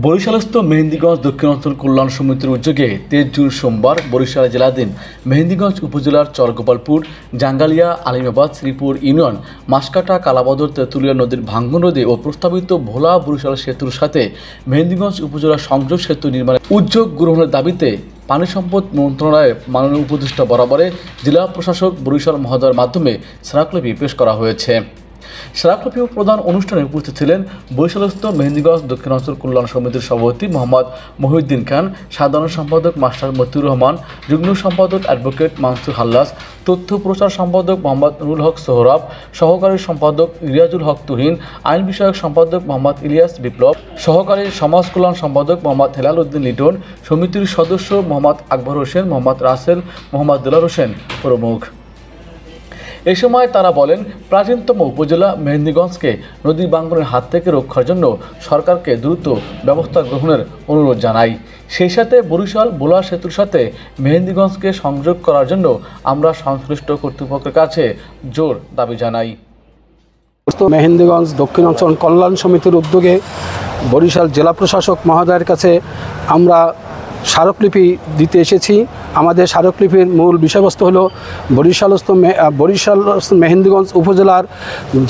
বরিশালস্থ মেহেন্দিগঞ্জ দক্ষিণাঞ্চল কল্যাণ সমিতির উদ্যোগে 23 জুন সোমবার বরিশাল জেলাধীন মেহেন্দিগঞ্জ উপজেলার চরগোপালপুর, জাঙ্গালিয়া, আলিমাবাদ, শ্রীপুর ইউনিয়ন, মাসকাটা, কালাবদর, তেঁতুলিয়া নদীর ভাঙ্গন নদী ও প্রস্তাবিত ভোলা বরিশাল সেতুর সাথে মেহেন্দিগঞ্জ উপজেলার সংযোগ সেতু নির্মাণের উদ্যোগ গ্রহণের দাবিতে পানি সম্পদ মন্ত্রণালয়ের মাননীয় উপদেষ্টা বরাবরে জেলা প্রশাসক বরিশাল মহোদয়ের মাধ্যমে স্মারকলিপি পেশ করা হয়েছে। স্মারকলিপি প্রদান অনুষ্ঠানে উপস্থিত ছিলেন বরিশালস্থ মেহেন্দিগঞ্জ দক্ষিণাঞ্চল কল্যাণ সমিতির সভাপতি মোহাম্মদ মহিউদ্দিন খান, সাধারণ সম্পাদক মাস্টার মতিউর রহমান, যুগ্ম সম্পাদক অ্যাডভোকেট মানসুর হাল্লাস, তথ্য প্রচার সম্পাদক মোহাম্মদ নুরুল হক সোহরাব, সহকারী সম্পাদক রিয়াজুল হক তুহিন, আইন বিষয়ক সম্পাদক মোহাম্মদ ইলিয়াস বিপ্লব, সহকারী সমাজ কল্যাণ সম্পাদক মোহাম্মদ হেলাল উদ্দিন লিটন, সমিতির সদস্য মোহাম্মদ আকবর হোসেন, মোহাম্মদ রাসেল, মোহাম্মদ দিলার হোসেন প্রমুখ। এ সময় তারা বলেন, প্রাচীনতম উপজেলা মেহেন্দিগঞ্জকে নদী ভাঙ্গনের হাত থেকে রক্ষার জন্য সরকারকে দ্রুত ব্যবস্থা গ্রহণের অনুরোধ জানাই। সেই সাথে বরিশাল ভোলা সেতুর সাথে মেহেন্দিগঞ্জকে সংযোগ করার জন্য আমরা সংশ্লিষ্ট কর্তৃপক্ষের কাছে জোর দাবি জানাই। মেহেন্দিগঞ্জ দক্ষিণাঞ্চল কল্যাণ সমিতির উদ্যোগে বরিশাল জেলা প্রশাসক মহোদয়ের কাছে আমরা স্মারকলিপি দিতে এসেছি। আমাদের স্মারকলিপির মূল বিষয়বস্তু হলো বরিশাল মেহেন্দিগঞ্জ উপজেলার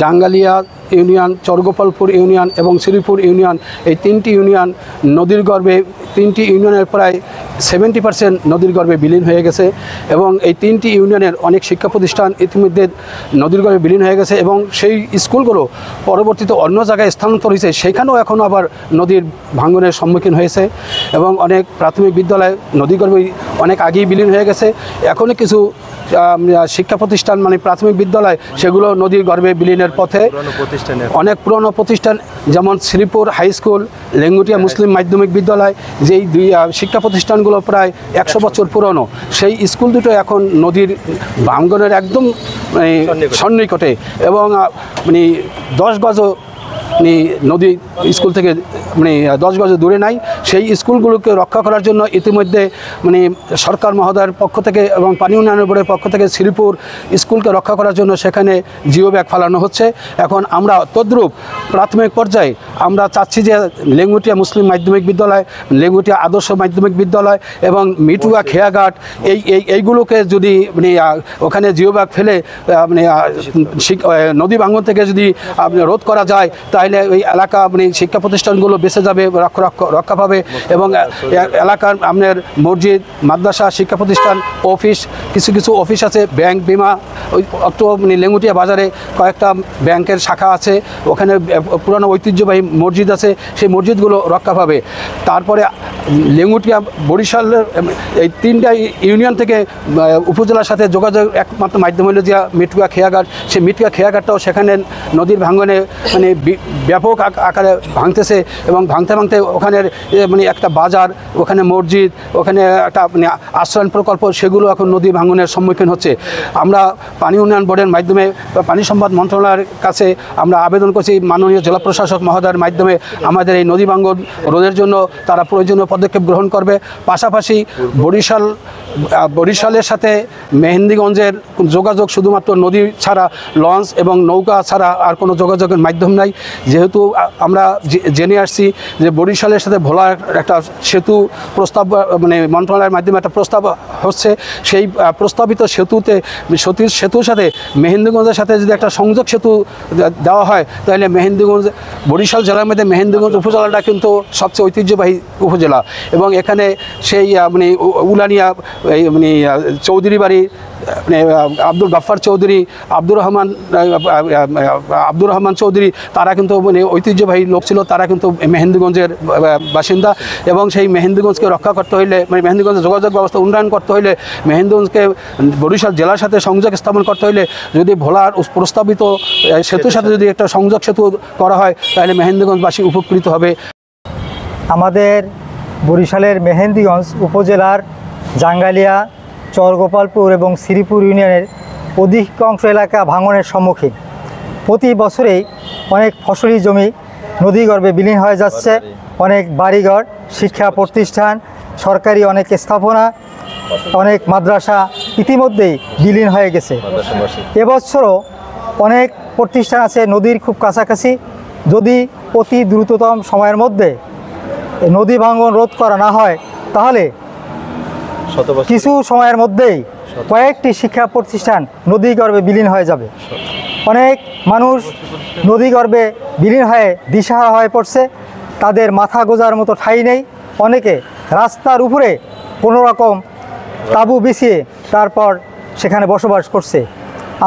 জাঙ্গালিয়া ইউনিয়ন, চরগোপালপুর ইউনিয়ন এবং শ্রীপুর ইউনিয়ন, এই তিনটি ইউনিয়ন নদীর গর্ভে, তিনটি ইউনিয়নের প্রায় 70% নদীর গর্ভে বিলীন হয়ে গেছে এবং এই তিনটি ইউনিয়নের অনেক শিক্ষা প্রতিষ্ঠান ইতিমধ্যে নদীর গর্ভে বিলীন হয়ে গেছে এবং সেই স্কুলগুলো পরবর্তীতে অন্য জায়গায় স্থানান্তর হয়েছে, সেখানেও এখন আবার নদীর ভাঙ্গনের সম্মুখীন হয়েছে এবং অনেক প্রাথমিক বিদ্যালয় নদীর গর্ভে অনেক আগেই বিলীন হয়ে গেছে। এখনও কিছু শিক্ষা প্রতিষ্ঠান মানে প্রাথমিক বিদ্যালয় সেগুলো নদীর গর্ভে বিলীনের পথে। অনেক পুরনো প্রতিষ্ঠান যেমন শ্রীপুর হাই স্কুল, লেঙ্গুটিয়া মুসলিম মাধ্যমিক বিদ্যালয়, যেই দুই শিক্ষা প্রতিষ্ঠানগুলো প্রায় 100 বছর পুরনো, সেই স্কুল দুটো এখন নদীর ভাঙ্গনের একদম সন্নিকটে এবং 10 গজ নদী স্কুল থেকে 10 গজ দূরে নাই। সেই স্কুলগুলোকে রক্ষা করার জন্য ইতিমধ্যে সরকার মহোদয়ের পক্ষ থেকে এবং পানি উন্নয়ন বোর্ডের পক্ষ থেকে শ্রীপুর স্কুলকে রক্ষা করার জন্য সেখানে জিও ব্যাগ ফালানো হচ্ছে। এখন আমরা তদ্রূপ প্রাথমিক পর্যায়ে আমরা চাচ্ছি যে লেঙ্গুটিয়া মুসলিম মাধ্যমিক বিদ্যালয়, লেঙ্গুটিয়া আদর্শ মাধ্যমিক বিদ্যালয় এবং মিটুয়া খেয়াঘাট এইগুলোকে যদি ওখানে জিও ব্যাগ ফেলে নদী ভাঙ্গন থেকে যদি রোধ করা যায় তাহলে ওই এলাকা শিক্ষা প্রতিষ্ঠানগুলো বেঁচে যাবে, রক্ষা পাবে এবং এলাকার আপনার মসজিদ, মাদ্রাসা, শিক্ষা প্রতিষ্ঠান, অফিস, কিছু অফিস আছে, ব্যাংক, বিমা, ওই লেঙ্গুটিয়া বাজারে কয়েকটা ব্যাংকের শাখা আছে, ওখানে পুরানো ঐতিহ্যবাহী মসজিদ আছে, সেই মসজিদগুলো রক্ষা পাবে। তারপরে লেঙ্গুটিয়া বরিশালের এই 3টা ইউনিয়ন থেকে উপজেলার সাথে যোগাযোগ একমাত্র মাধ্যম হলো যে মিটুয়া খেয়াঘাট, সেই মিটুয়া খেয়াঘাটটাও সেখানে নদীর ভাঙ্গনে ব্যাপক আকারে ভাঙতেছে এবং ভাঙতে ওখানের একটা বাজার, ওখানে মসজিদ, ওখানে একটা আশ্রয়ণ প্রকল্প, সেগুলো এখন নদী ভাঙনের সম্মুখীন হচ্ছে। আমরা পানি উন্নয়ন বোর্ডের মাধ্যমে পানি সম্পদ মন্ত্রণালয়ের কাছে আমরা আবেদন করছি মাননীয় জেলা প্রশাসক মহোদয়ের মাধ্যমে আমাদের এই নদী ভাঙ্গন রোধের জন্য তারা প্রয়োজনীয় পদক্ষেপ গ্রহণ করবে। পাশাপাশি বরিশালের সাথে মেহেন্দিগঞ্জের যোগাযোগ শুধুমাত্র নদী ছাড়া, লঞ্চ এবং নৌকা ছাড়া আর কোনো যোগাযোগের মাধ্যম নাই। যেহেতু আমরা জেনে আসছি যে বরিশালের সাথে ভোলার একটা সেতু প্রস্তাব মন্ত্রণালয়ের মাধ্যমে একটা প্রস্তাব হচ্ছে, সেই প্রস্তাবিত সেতুর সাথে মেহেন্দিগঞ্জের সাথে যদি একটা সংযোগ সেতু দেওয়া হয় তাহলে বরিশাল জেলার মধ্যে মেহেন্দিগঞ্জ উপজেলাটা কিন্তু সবচেয়ে ঐতিহ্যবাহী উপজেলা এবং এখানে সেই উলানিয়া চৌধুরী বাড়ি, আব্দুল গাফফার চৌধুরী, আব্দুর রহমান চৌধুরী, তারা কিন্তু ঐতিহ্যবাহী লোক ছিল, তারা কিন্তু মেহেন্দিগঞ্জের বাসিন্দা এবং সেই মেহেন্দিগঞ্জকে রক্ষা করতে হইলে মেহেন্দিগঞ্জের যোগাযোগ ব্যবস্থা উন্নয়ন করতে হইলে, মেহেন্দিগঞ্জকে বরিশাল জেলার সাথে সংযোগ স্থাপন করতে হইলে যদি ভোলার প্রস্তাবিত সেতুর সাথে যদি একটা সংযোগ সেতু করা হয় তাহলে মেহেন্দিগঞ্জবাসী উপকৃত হবে। আমাদের বরিশালের মেহেন্দিগঞ্জ উপজেলার জাঙ্গালিয়া, চরগোপালপুর এবং শ্রীপুর ইউনিয়নের অধিকাংশ এলাকা ভাঙনের সম্মুখীন। প্রতি বছরেই অনেক ফসলি জমি নদীগর্ভে বিলীন হয়ে যাচ্ছে, অনেক বাড়িঘর, শিক্ষা প্রতিষ্ঠান, সরকারি অনেক স্থাপনা, অনেক মাদ্রাসা ইতিমধ্যেই বিলীন হয়ে গেছে। এবছরও অনেক প্রতিষ্ঠান আছে নদীর খুব কাছাকাছি, যদি অতি দ্রুততম সময়ের মধ্যে এই নদী ভাঙন রোধ করা না হয় তাহলে কিছু সময়ের মধ্যেই কয়েকটি শিক্ষা প্রতিষ্ঠান নদীগর্ভে বিলীন হয়ে যাবে। অনেক মানুষ নদীগর্ভে বিলীন হয়ে দিশাহারা হয়ে পড়ছে, তাদের মাথা গোজার মতো ঠাঁই নেই। অনেকে রাস্তার উপরে কোনো রকম তাঁবু বিছিয়ে তারপর সেখানে বসবাস করছে।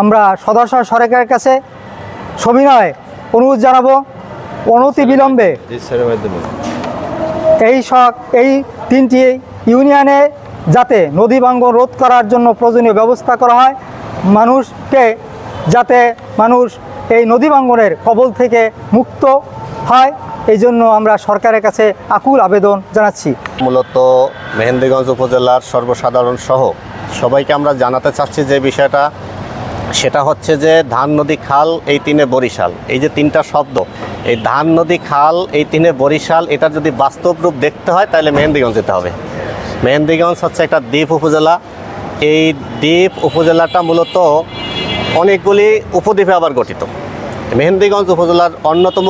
আমরা সদস্য সরকারের কাছে সবিনয় অনুরোধ জানাবো, অনতিবিলম্বে এই 3টি ইউনিয়নে যাতে নদী ভাঙন রোধ করার জন্য প্রয়োজনীয় ব্যবস্থা করা হয়, মানুষ এই নদী ভাঙনের কবল থেকে মুক্ত হয়। এই জন্য আমরা সরকারের কাছে আকুল আবেদন জানাচ্ছি। মূলত মেহেন্দিগঞ্জ উপজেলার সর্বসাধারণ সহ সবাইকে আমরা জানাতে চাচ্ছি যে বিষয়টা, সেটা হচ্ছে যে ধান নদী খাল এই 3 বরিশাল, এই যে 3টা শব্দ, এই ধান নদী খাল এই 3 বরিশাল, এটা যদি বাস্তব রূপ দেখতে হয় তাহলে মেহেন্দিগঞ্জ যেতে হবে। মেহেন্দিগঞ্জ হচ্ছে একটা দ্বীপ উপজেলা। এই দ্বীপ উপজেলাটা মূলত অনেকগুলি উপদ্বীপে আবার গঠিত। মেহেন্দিগঞ্জ উপজেলার অন্যতম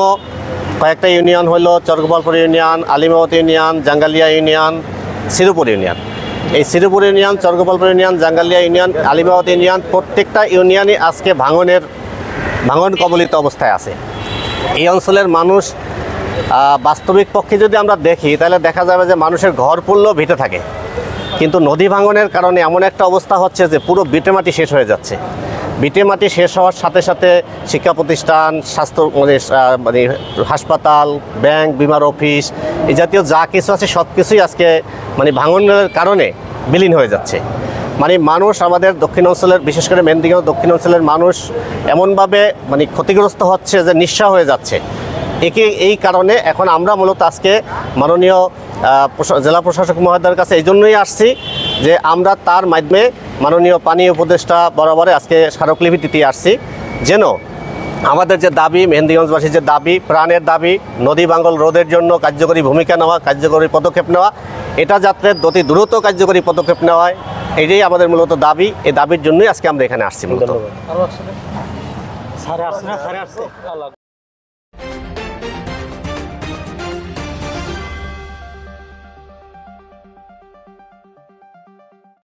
কয়েকটা ইউনিয়ন হলো Chargopalpur union, Alimabad union, Jangalia union, Sreepur union. এই Sreepur union, Chargopalpur union, Jangalia union, Alimabad union, প্রত্যেকটা ইউনিয়নই আজকে ভাঙন কবলিত অবস্থায় আছে। এই অঞ্চলের মানুষ বাস্তবিক পক্ষে যদি আমরা দেখি তাহলে দেখা যাবে যে মানুষের ঘর পড়লেও ভিটে থাকে, কিন্তু নদী ভাঙনের কারণে এমন একটা অবস্থা হচ্ছে যে পুরো ভিটেমাটি শেষ হয়ে যাচ্ছে। ভিটেমাটি শেষ হওয়ার সাথে সাথে শিক্ষা প্রতিষ্ঠান, স্বাস্থ্য মানে হাসপাতাল, ব্যাংক, বিমার অফিস, এই জাতীয় যা কিছু আছে সব কিছুই আজকে মানে ভাঙনের কারণে বিলীন হয়ে যাচ্ছে। মানে মানুষ আমাদের দক্ষিণ অঞ্চলের, বিশেষ করে মেহেন্দিগঞ্জ দক্ষিণ অঞ্চলের মানুষ এমনভাবে মানে ক্ষতিগ্রস্ত হচ্ছে যে নিঃস্ব হয়ে যাচ্ছে। এই কারণে এখন আমরা মূলত আজকে মাননীয় জেলা প্রশাসক মহোদয়ের কাছে এই জন্যই আসছি যে আমরা তার মাধ্যমে মাননীয় পানি উপদেষ্টা বরাবরে আজকে স্মারকলিপি দিতে আসছি, যেন আমাদের যে দাবি, মেহেন্দিগঞ্জবাসীর যে দাবি, প্রাণের দাবি, নদী ভাঙন রোধের জন্য কার্যকরী ভূমিকা নেওয়া, কার্যকরী পদক্ষেপ নেওয়া, এটা যাতে অতি দ্রুত কার্যকরী পদক্ষেপ নেওয়া হয়, এটাই আমাদের মূলত দাবি। এই দাবির জন্যই আজকে আমরা এখানে আসছি মূলত।